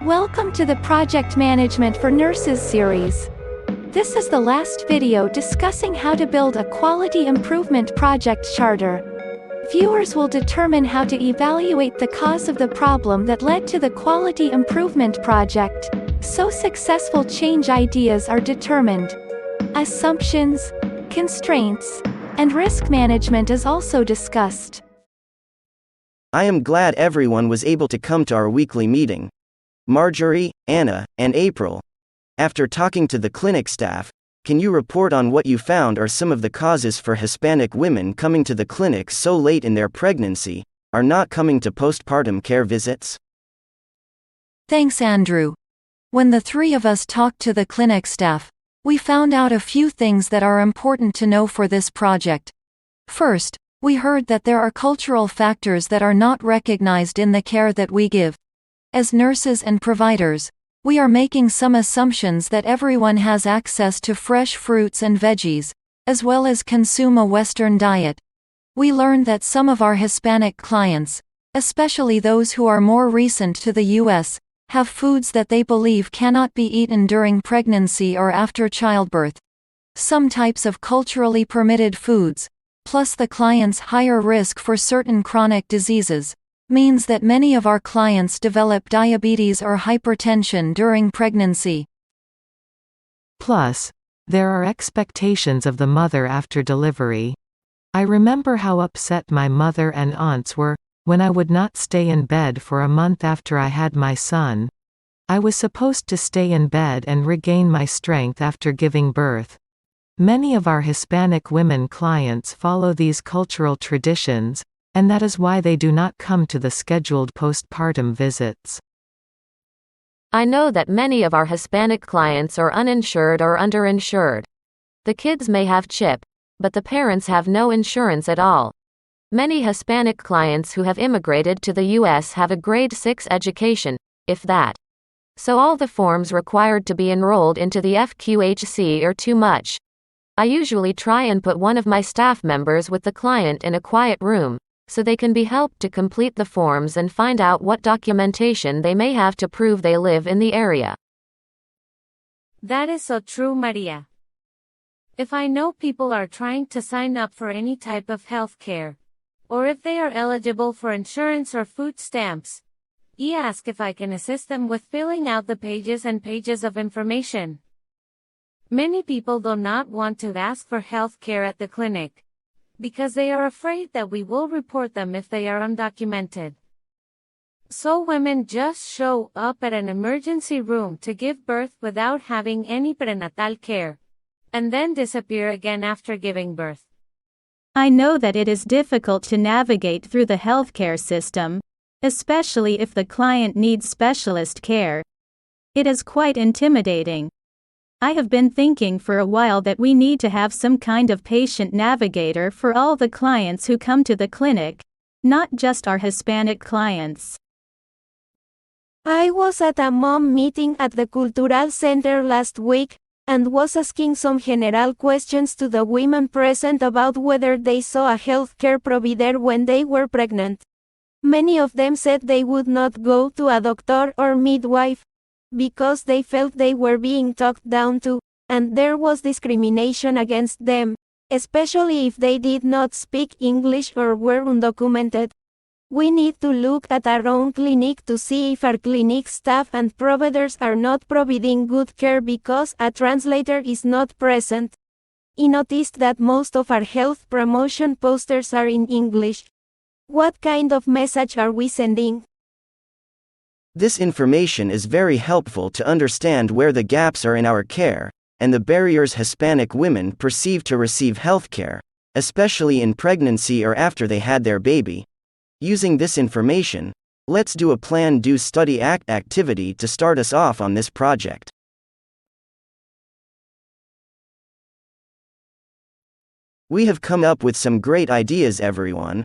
Welcome to the Project Management for Nurses series. This is the last video discussing how to build a quality improvement project charter. Viewers will determine how to evaluate the cause of the problem that led to the quality improvement project, so successful change ideas are determined. Assumptions, constraints, and risk management is also discussed. I am glad everyone was able to come to our weekly meeting. Marjorie, Anna, and April. After talking to the clinic staff, can you report on what you found are some of the causes for Hispanic women coming to the clinic so late in their pregnancy, are not coming to postpartum care visits? Thanks, Andrew. When the three of us talked to the clinic staff, we found out a few things that are important to know for this project. First, we heard that there are cultural factors that are not recognized in the care that we give. As nurses and providers, we are making some assumptions that everyone has access to fresh fruits and veggies, as well as consume a Western diet. We learned that some of our Hispanic clients, especially those who are more recent to the U.S., have foods that they believe cannot be eaten during pregnancy or after childbirth. Some types of culturally permitted foods, plus the client's higher risk for certain chronic diseases, means that many of our clients develop diabetes or hypertension during pregnancy. Plus, there are expectations of the mother after delivery. I remember how upset my mother and aunts were when I would not stay in bed for a month after I had my son. I was supposed to stay in bed and regain my strength after giving birth. Many of our Hispanic women clients follow these cultural traditions, and that is why they do not come to the scheduled postpartum visits. I know that many of our Hispanic clients are uninsured or underinsured. The kids may have CHIP, but the parents have no insurance at all. Many Hispanic clients who have immigrated to the U.S. have a grade 6 education, if that. So all the forms required to be enrolled into the FQHC are too much. I usually try and put one of my staff members with the client in a quiet room, so they can be helped to complete the forms and find out what documentation they may have to prove they live in the area. That is so true, Maria. If I know people are trying to sign up for any type of health care, or if they are eligible for insurance or food stamps, I ask if I can assist them with filling out the pages and pages of information. Many people do not want to ask for health care at the clinic, because they are afraid that we will report them if they are undocumented. So women just show up at an emergency room to give birth without having any prenatal care, and then disappear again after giving birth. I know that it is difficult to navigate through the healthcare system, especially if the client needs specialist care. It is quite intimidating. I have been thinking for a while that we need to have some kind of patient navigator for all the clients who come to the clinic, not just our Hispanic clients. I was at a mom meeting at the Cultural Center last week, and was asking some general questions to the women present about whether they saw a healthcare provider when they were pregnant. Many of them said they would not go to a doctor or midwife, because they felt they were being talked down to, and there was discrimination against them, especially if they did not speak English or were undocumented. We need to look at our own clinic to see if our clinic staff and providers are not providing good care because a translator is not present. I noticed that most of our health promotion posters are in English. What kind of message are we sending? This information is very helpful to understand where the gaps are in our care, and the barriers Hispanic women perceive to receive healthcare, especially in pregnancy or after they had their baby. Using this information, let's do a Plan Do Study Act activity to start us off on this project. We have come up with some great ideas, everyone.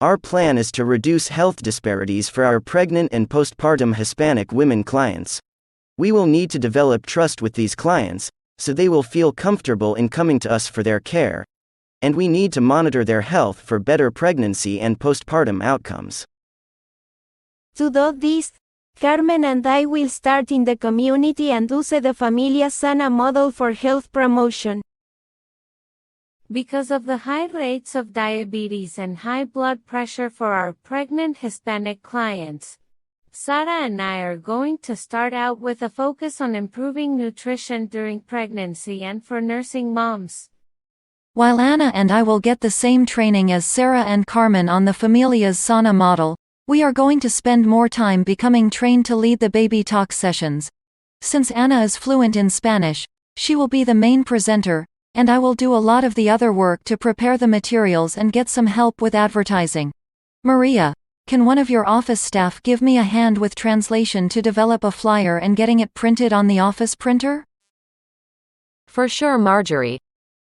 Our plan is to reduce health disparities for our pregnant and postpartum Hispanic women clients. We will need to develop trust with these clients, so they will feel comfortable in coming to us for their care. And we need to monitor their health for better pregnancy and postpartum outcomes. To do this, Carmen and I will start in the community and use the Familia Sana model for health promotion. Because of the high rates of diabetes and high blood pressure for our pregnant Hispanic clients, Sara and I are going to start out with a focus on improving nutrition during pregnancy and for nursing moms. While Anna and I will get the same training as Sarah and Carmen on the Familia's Sana model, we are going to spend more time becoming trained to lead the baby talk sessions. Since Anna is fluent in Spanish, she will be the main presenter, and I will do a lot of the other work to prepare the materials and get some help with advertising. Maria, can one of your office staff give me a hand with translation to develop a flyer and getting it printed on the office printer? For sure, Marjorie.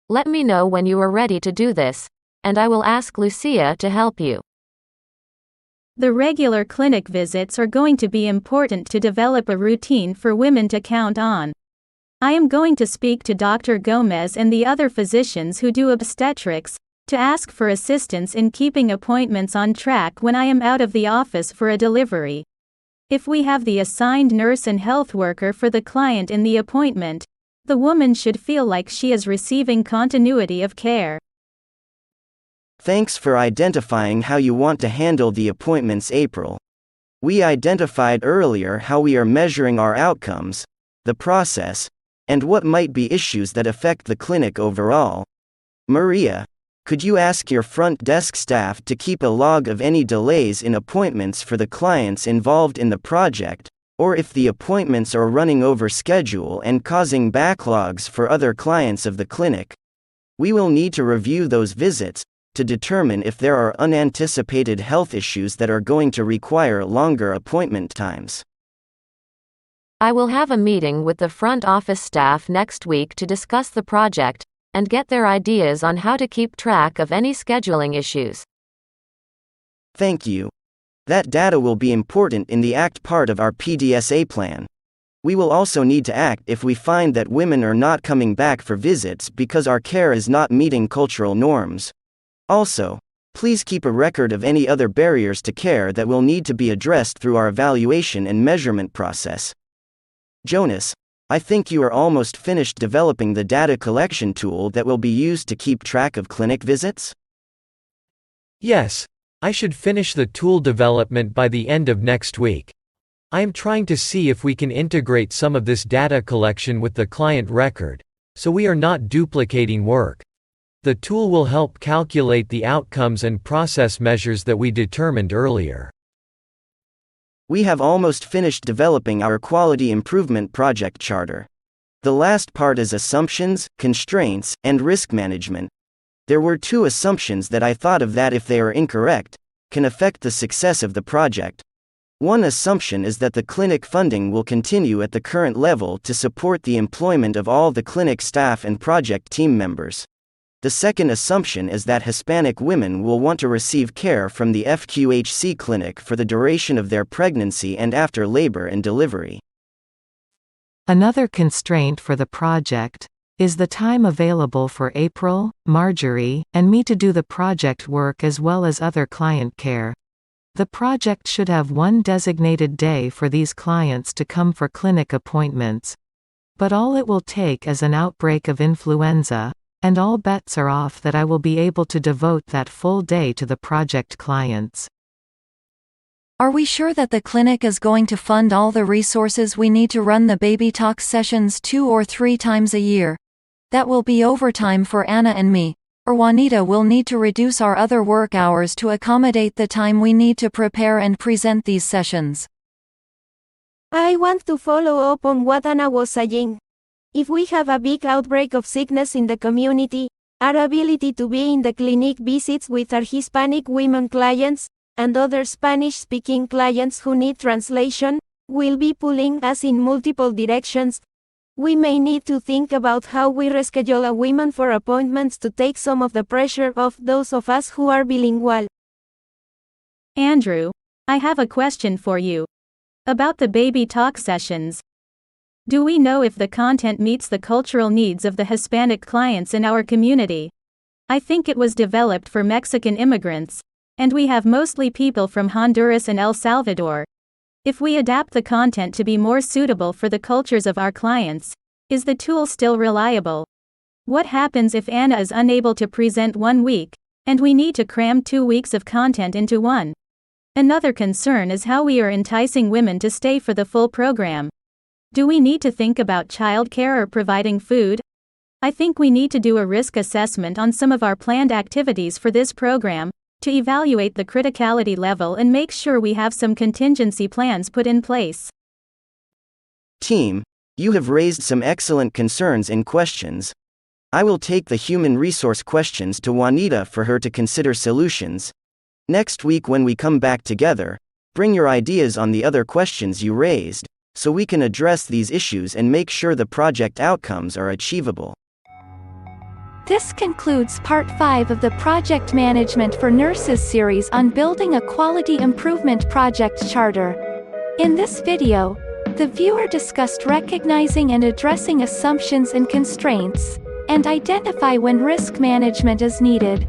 Let me know when you are ready to do this, and I will ask Lucia to help you. The regular clinic visits are going to be important to develop a routine for women to count on. I am going to speak to Dr. Gomez and the other physicians who do obstetrics, to ask for assistance in keeping appointments on track when I am out of the office for a delivery. If we have the assigned nurse and health worker for the client in the appointment, the woman should feel like she is receiving continuity of care. Thanks for identifying how you want to handle the appointments, April. We identified earlier how we are measuring our outcomes, the process, and what might be issues that affect the clinic overall. Maria, could you ask your front desk staff to keep a log of any delays in appointments for the clients involved in the project, or if the appointments are running over schedule and causing backlogs for other clients of the clinic? We will need to review those visits to determine if there are unanticipated health issues that are going to require longer appointment times. I will have a meeting with the front office staff next week to discuss the project and get their ideas on how to keep track of any scheduling issues. Thank you. That data will be important in the ACT part of our PDSA plan. We will also need to act if we find that women are not coming back for visits because our care is not meeting cultural norms. Also, please keep a record of any other barriers to care that will need to be addressed through our evaluation and measurement process. Jonas, I think you are almost finished developing the data collection tool that will be used to keep track of clinic visits? Yes, I should finish the tool development by the end of next week. I am trying to see if we can integrate some of this data collection with the client record, so we are not duplicating work. The tool will help calculate the outcomes and process measures that we determined earlier. We have almost finished developing our quality improvement project charter. The last part is assumptions, constraints, and risk management. There were 2 assumptions that I thought of that, if they are incorrect, can affect the success of the project. One assumption is that the clinic funding will continue at the current level to support the employment of all the clinic staff and project team members. The second assumption is that Hispanic women will want to receive care from the FQHC clinic for the duration of their pregnancy and after labor and delivery. Another constraint for the project is the time available for April, Marjorie, and me to do the project work as well as other client care. The project should have one designated day for these clients to come for clinic appointments. But all it will take is an outbreak of influenza, and all bets are off that I will be able to devote that full day to the project clients. Are we sure that the clinic is going to fund all the resources we need to run the baby talk sessions 2 or 3 times a year? That will be overtime for Anna and me, or Juanita will need to reduce our other work hours to accommodate the time we need to prepare and present these sessions. I want to follow up on what Anna was saying. If we have a big outbreak of sickness in the community, our ability to be in the clinic visits with our Hispanic women clients, and other Spanish-speaking clients who need translation, will be pulling us in multiple directions. We may need to think about how we reschedule a woman for appointments to take some of the pressure off those of us who are bilingual. Andrew, I have a question for you. About the baby talk sessions. Do we know if the content meets the cultural needs of the Hispanic clients in our community? I think it was developed for Mexican immigrants, and we have mostly people from Honduras and El Salvador. If we adapt the content to be more suitable for the cultures of our clients, is the tool still reliable? What happens if Anna is unable to present 1 week, and we need to cram 2 weeks of content into one? Another concern is how we are enticing women to stay for the full program. Do we need to think about childcare or providing food? I think we need to do a risk assessment on some of our planned activities for this program, to evaluate the criticality level and make sure we have some contingency plans put in place. Team, you have raised some excellent concerns and questions. I will take the human resource questions to Juanita for her to consider solutions. Next week, when we come back together, bring your ideas on the other questions you raised, so we can address these issues and make sure the project outcomes are achievable. This concludes Part 5 of the Project Management for Nurses series on building a quality improvement project charter. In this video, the viewer discussed recognizing and addressing assumptions and constraints, and identify when risk management is needed.